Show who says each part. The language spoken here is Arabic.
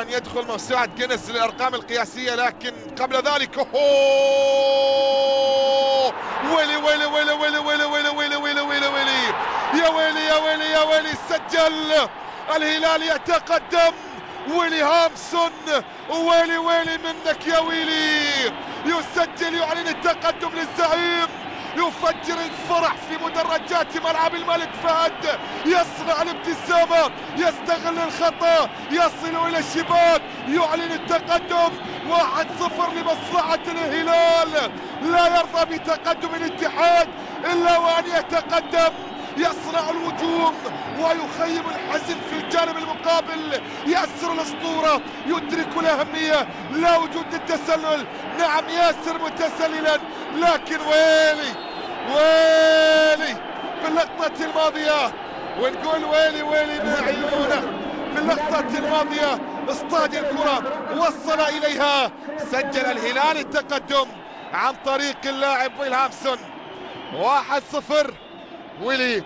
Speaker 1: أن يدخل موسوعة جينيس للأرقام القياسية، لكن قبل ذلك ويلي ويلي ويلي ويلي ويلي ويلي ويلي ويلي ويلي ويلي يا ويلي يا ويلي يا ويلي، سجل الهلال يتقدم. ويلي هامسون، ويلي ويلي منك يا ويلي، يسجل يعلن التقدم للزعيم، يفجر الفرح في مدرجات ملعب الملك فهد، يصنع الابتسامة، يستغل الخطأ، يصل إلى الشباك، يعلن التقدم 1-0 لمصلحة الهلال. لا يرضى بتقدم الاتحاد إلا وأن يتقدم، يصنع الوجوم ويخيم الحزن في الجانب المقابل. ياسر الاسطوره يدرك الاهميه، لا وجود للتسلل. نعم ياسر متسللا، لكن ويلي ويلي في اللقطه الماضيه، ونقول ويلي ويلي من عيونه. في اللقطه الماضيه اصطاد الكره، وصل اليها، سجل الهلال التقدم عن طريق اللاعب ويل هامسون. 1-0. ويلي